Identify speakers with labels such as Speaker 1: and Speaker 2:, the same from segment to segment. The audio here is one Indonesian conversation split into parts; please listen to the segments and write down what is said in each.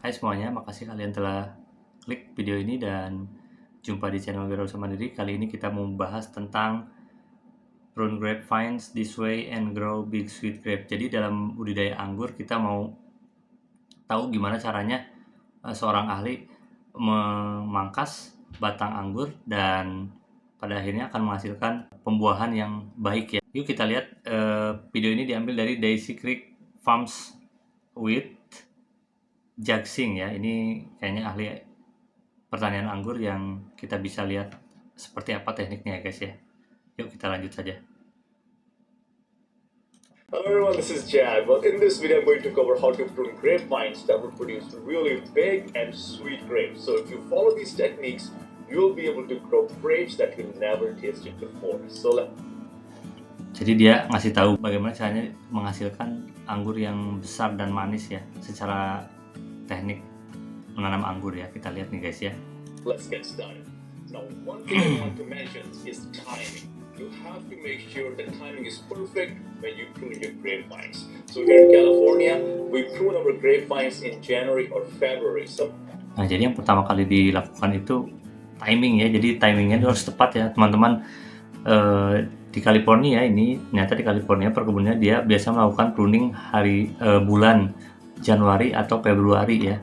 Speaker 1: Hai semuanya, makasih kalian telah klik video ini dan jumpa di channel Wira Mandiri. Kali ini kita mau membahas tentang prune grapevines this way and grow big sweet grape. Jadi dalam budidaya anggur kita mau tahu gimana caranya seorang ahli memangkas batang anggur dan pada akhirnya akan menghasilkan pembuahan yang baik ya. Yuk kita lihat video ini diambil dari Daisy Creek Farms with Jagsing ya. Ini kayaknya ahli pertanian anggur yang kita bisa lihat seperti apa tekniknya ya guys ya. Yuk kita lanjut saja.
Speaker 2: Hello everyone, this is Jag. Well, in this video I'm going to cover how to prune grapevines that will produce really big and sweet grapes. So if you follow these techniques, you'll be able to grow grapes that you never tasted before.
Speaker 1: Jadi dia ngasih tahu bagaimana caranya menghasilkan anggur yang besar dan manis ya, secara teknik menanam anggur ya. Kita lihat nih guys ya.
Speaker 2: Let's get started. Now, one thing I want to mention is timing. You have to make sure the timing is perfect when you prune your grapevines. So here in California, we prune our grapevines in January or February.
Speaker 1: Nah, jadi yang pertama kali dilakukan itu timing ya. Jadi timingnya itu harus tepat ya teman-teman. Di California ini, ternyata di California perkebunnya dia biasa melakukan pruning bulan Januari atau Februari ya.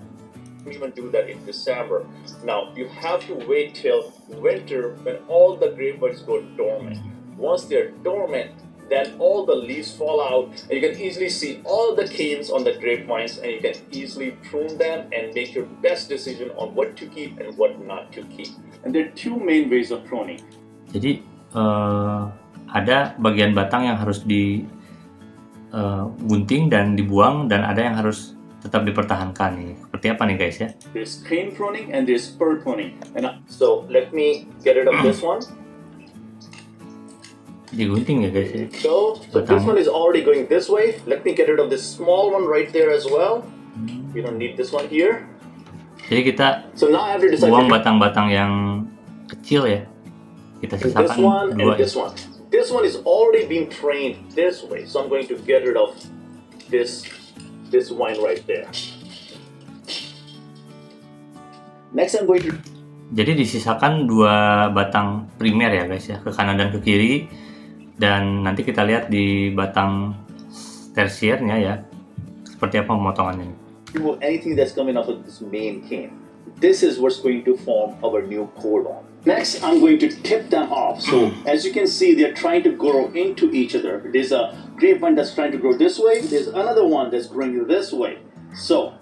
Speaker 2: Even do that in December. Now you have to wait till winter when all the grapevines go dormant. Once they're dormant, then all the leaves fall out and you can easily see all the canes on the grapevines and you can easily prune them and make your best decision on what to keep and what not to keep. And there are two main ways of pruning.
Speaker 1: Jadi ada bagian batang yang harus digunting dan dibuang dan ada yang harus tetap dipertahankan nih. Seperti apa nih guys ya?
Speaker 2: There's cane pruning and there's spur pruning. So let me get rid of this one.
Speaker 1: Digunting ya guys ya.
Speaker 2: So this one is already going this way. Let me get rid of this small one right there as well. We don't need this one here.
Speaker 1: Jadi kita buang batang-batang yang kecil ya. Kita sisakan
Speaker 2: this one
Speaker 1: dua.
Speaker 2: And this one. This one is already being trained this way. So I'm going to get rid of this wine right there. Next I'm going to.
Speaker 1: Jadi disisakan dua batang primer ya guys ya, ke kanan dan ke kiri. Dan nanti kita lihat di batang tersiernya ya, seperti apa pemotongannya.
Speaker 2: Remove anything that's coming off of this main cane. This is what's going to form our new cordon. Next, I'm going to tip them off. So as you can see, they're trying to grow into each other. There's a grapevine that's trying to grow this way. There's another one that's growing this way. So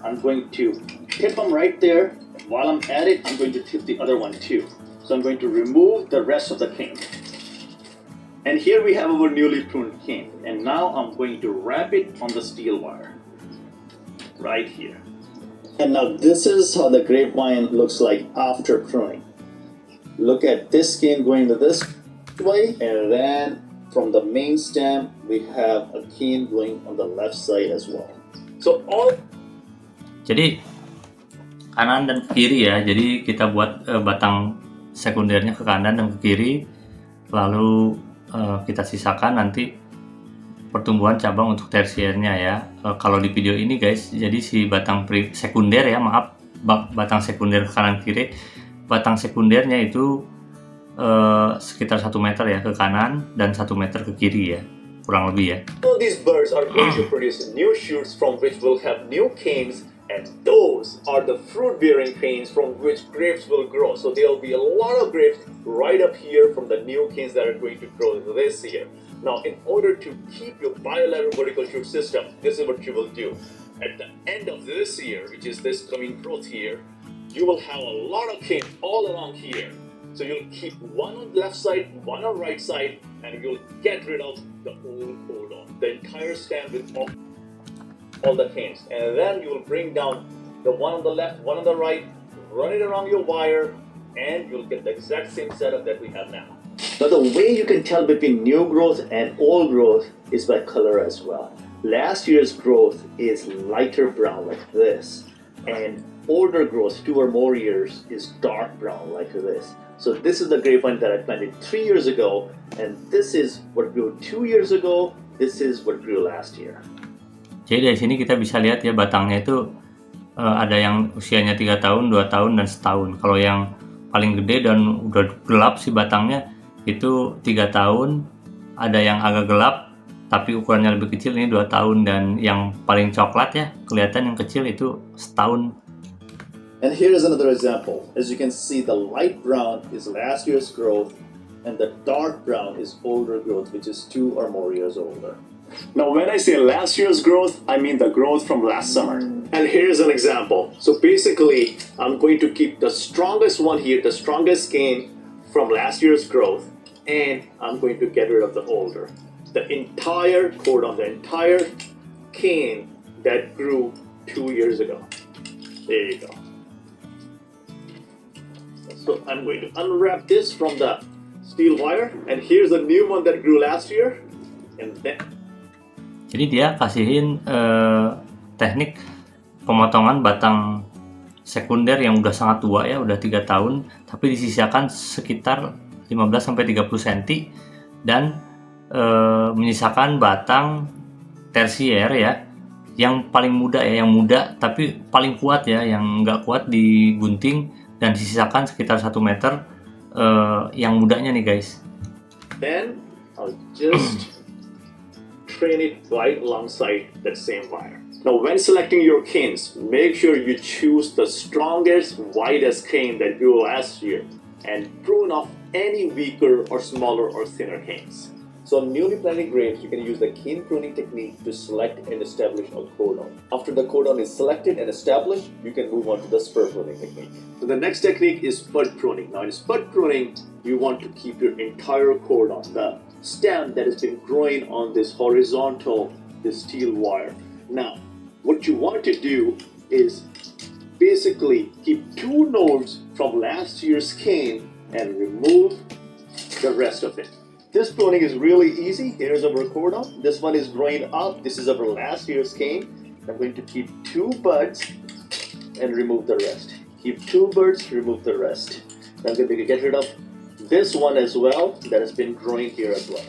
Speaker 2: I'm going to tip them right there. While I'm at it, I'm going to tip the other one too. So I'm going to remove the rest of the cane. And here we have our newly pruned cane. And now I'm going to wrap it on the steel wire. Right here. And now this is how the grapevine looks like after pruning. Look at this cane going this way, and then from the main stem we have a cane going on the left side as well. So
Speaker 1: Jadi kanan dan ke kiri ya. Jadi kita buat batang sekundernya ke kanan dan ke kiri, lalu kita sisakan nanti pertumbuhan cabang untuk tersiernya ya. Kalau di video ini guys, jadi si batang sekunder ya, maaf, batang sekunder ke kanan kiri, batang sekundernya itu sekitar 1 meter ya ke kanan dan 1 meter ke kiri ya, kurang lebih ya.
Speaker 2: So these birds are going to produce new shoots from which will have new canes, and those are the fruit-bearing canes from which grapes will grow. So there will be a lot of grapes right up here from the new canes that are going to grow this year. Now, in order to keep your bilateral vertical shoot system, this is what you will do. At the end of this year, which is this coming growth here, you will have a lot of canes all along here. So you'll keep one on the left side, one on the right side, and you'll get rid of the old cordon, the entire stem with all the canes. And then you will bring down the one on the left, one on the right, run it around your wire, and you'll get the exact same setup that we have now. Now the way you can tell between new growth and old growth is by color as well. Last year's growth is lighter brown like this, and older growth, 2 or more years, is dark brown like this. So this is the grapevine that I planted 3 years ago, and this is what grew 2 years ago. This is what grew last year.
Speaker 1: Jadi dari sini kita bisa lihat ya batangnya itu ada yang usianya 3 tahun, 2 tahun, dan setahun. Kalau yang paling gede dan udah gelap sih batangnya itu 3 tahun, ada yang agak gelap tapi ukurannya lebih kecil ini 2 tahun, dan yang paling coklat ya kelihatan yang kecil itu setahun.
Speaker 2: And here is another example. As you can see, the light brown is last year's growth and the dark brown is older growth, which is 2 or more years older. Now, when I say last year's growth, I mean the growth from last summer. And here's an example. So basically, I'm going to keep the strongest one here, the strongest cane from last year's growth, and I'm going to get rid of the older. The entire cordon, the entire cane that grew 2 years ago. There you go. So I'm going to unwrap this from the steel wire, and here's the new one that grew last year, and then.
Speaker 1: Jadi dia kasihin teknik pemotongan batang sekunder yang udah sangat tua ya, udah 3 tahun, tapi disisakan sekitar 15-30 cm dan menyisakan batang tersier ya, yang paling muda ya, yang muda tapi paling kuat ya, yang nggak kuat digunting dan disisakan sekitar 1 meter yang mudanya nih guys.
Speaker 2: Then I'll just train it right alongside that same wire. Now, when selecting your canes, make sure you choose the strongest, widest cane that grew last year and prune off any weaker or smaller or thinner canes. So on newly planted grapes, you can use the cane pruning technique to select and establish a cordon. After the cordon is selected and established, you can move on to the spur pruning technique. So the next technique is bud pruning. Now in spud pruning, you want to keep your entire cordon, the stem that has been growing on this horizontal, this steel wire. Now, what you want to do is basically keep 2 nodes from last year's cane and remove the rest of it. This pruning is really easy. Here's our cordon. This one is growing up. This is our last year's cane. I'm going to keep 2 buds and remove the rest. Keep 2 buds, remove the rest. I'm going to get rid of this one as well that has been growing here as well.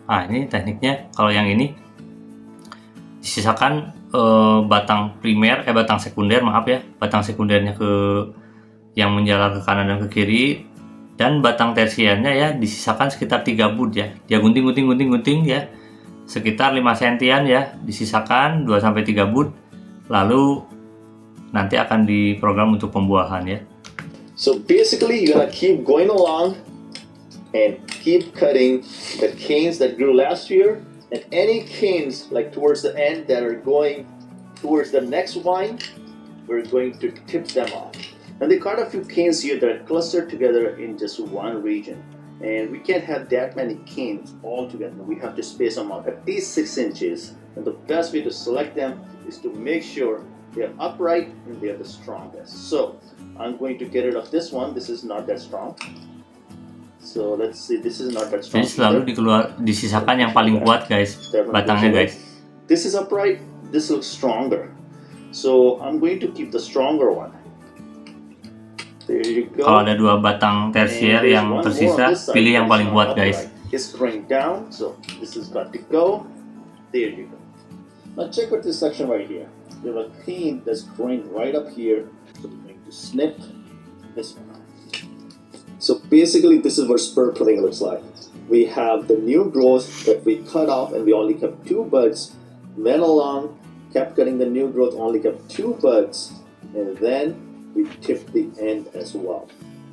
Speaker 1: Nah ini tekniknya, kalau yang ini disisakan batang sekunder batang sekundernya ke yang menjalar ke kanan dan ke kiri, dan batang tersiernya ya disisakan sekitar 3 bud ya, dia gunting ya sekitar 5 sentian ya, disisakan 2-3 bud, lalu nanti akan diprogram untuk pembuahan ya.
Speaker 2: So basically you're gonna keep going along and keep cutting the canes that grew last year, and any canes like towards the end that are going towards the next vine, we're going to tip them off. And there are quite a few canes here that are clustered together in just one region, and we can't have that many canes all together. We have to space them out at least 6 inches, and the best way to select them is to make sure they're upright and they're the strongest. So I'm going to get rid of this one. This is not that strong. So let's see, this is not that strong.
Speaker 1: Jadi selalu disisakan yang paling kuat guys, batangnya guys.
Speaker 2: This is upright, this looks stronger. So I'm going to keep the stronger one. There you go.
Speaker 1: Kalau ada 2 batang tersier yang tersisa, pilih yang paling kuat guys.
Speaker 2: It's going down, so this is got to go. There you go. Now check out this section right here. We have a cane that's growing right up here. So we're going to snip this one off. So basically this is what spur pruning looks like. We have the new growth that we cut off, and we only kept 2 buds, went along, kept cutting the new growth, only kept 2 buds, and then we tipped the end as well.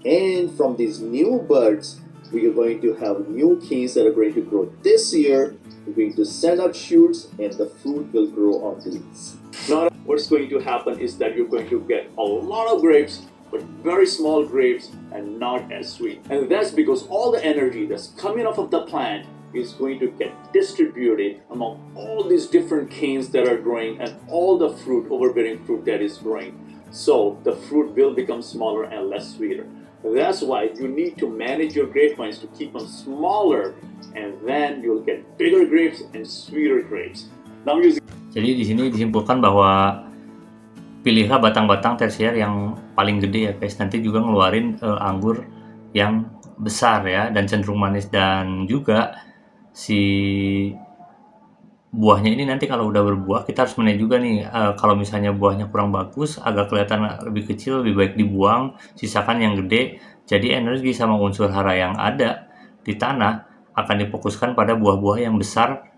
Speaker 2: And from these new buds, we are going to have new canes that are going to grow this year. We're going to send out shoots, and the fruit will grow on these. Now what's going to happen is that you're going to get a lot of grapes, but very small grapes and not as sweet. And that's because all the energy that's coming off of the plant is going to get distributed among all these different canes that are growing and all the fruit, overbearing fruit that is growing. So the fruit will become smaller and less sweeter. That's why you need to manage your grapevines to keep them smaller, and then you'll get bigger grapes and sweeter grapes. Now using.
Speaker 1: Jadi di sini disimpulkan bahwa pilihlah batang-batang tersier yang paling gede ya guys, nanti juga ngeluarin anggur yang besar ya dan cenderung manis, dan juga si buahnya ini nanti kalau udah berbuah kita harus manage juga nih, kalau misalnya buahnya kurang bagus, agak kelihatan lebih kecil, lebih baik dibuang, sisakan yang gede. Jadi energi sama unsur hara yang ada di tanah akan difokuskan pada buah-buah yang besar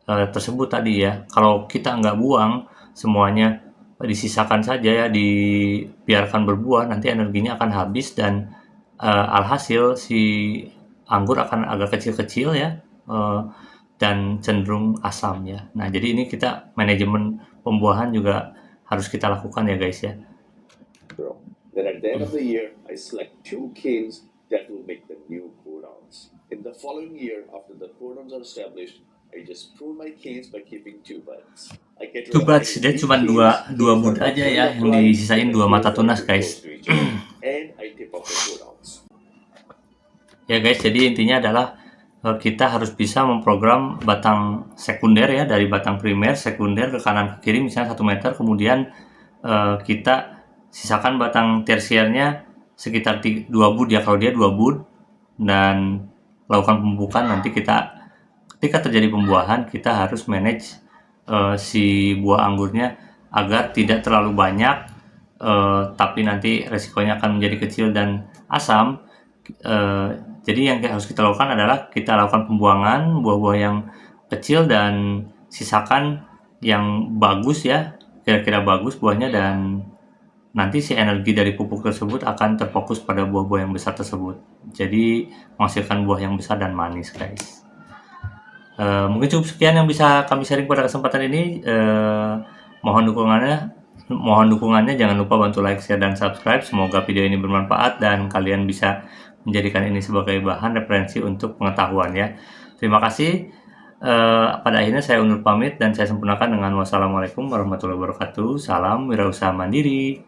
Speaker 1: tersebut tadi ya. Kalau kita nggak buang semuanya, disisakan saja ya, dibiarkan berbuah, nanti energinya akan habis dan alhasil si anggur akan agak kecil-kecil ya, dan cenderung asam ya. Nah, jadi ini kita manajemen pembuahan juga harus kita lakukan ya guys ya.
Speaker 2: Then at the end of the year, I select 2 canes that will make the new codons. In the following year, after the codons are established, I just prune my canes by keeping 2 buds. I get rid
Speaker 1: Two
Speaker 2: of
Speaker 1: buds,
Speaker 2: any
Speaker 1: dia
Speaker 2: weak
Speaker 1: cuma
Speaker 2: canes.
Speaker 1: dua
Speaker 2: These
Speaker 1: bud
Speaker 2: are
Speaker 1: aja
Speaker 2: well
Speaker 1: ya, yang
Speaker 2: applied,
Speaker 1: disisain
Speaker 2: then I
Speaker 1: 2 mata
Speaker 2: place them
Speaker 1: tunas
Speaker 2: too
Speaker 1: guys.
Speaker 2: close to each other, and I tip off the codons.
Speaker 1: Ya guys, jadi intinya adalah kita harus bisa memprogram batang sekunder ya, dari batang primer, sekunder ke kanan ke kiri misalnya 1 meter, kemudian kita sisakan batang tersiernya sekitar 2 bud ya, kalau dia 2 bud, dan lakukan pembukaan. Nanti kita ketika terjadi pembuahan kita harus manage si buah anggurnya agar tidak terlalu banyak, tapi nanti resikonya akan menjadi kecil dan asam. Jadi yang harus kita lakukan adalah kita lakukan pembuangan buah-buah yang kecil dan sisakan yang bagus ya, kira-kira bagus buahnya, dan nanti si energi dari pupuk tersebut akan terfokus pada buah-buah yang besar tersebut. Jadi menghasilkan buah yang besar dan manis guys. Mungkin cukup sekian yang bisa kami sharing pada kesempatan ini. Mohon dukungannya, jangan lupa bantu like, share, dan subscribe. Semoga video ini bermanfaat dan kalian bisa menjadikan ini sebagai bahan referensi untuk pengetahuan ya. Terima kasih. Pada akhirnya saya undur pamit dan saya sempurnakan dengan wassalamualaikum warahmatullahi wabarakatuh. Salam wirausaha mandiri.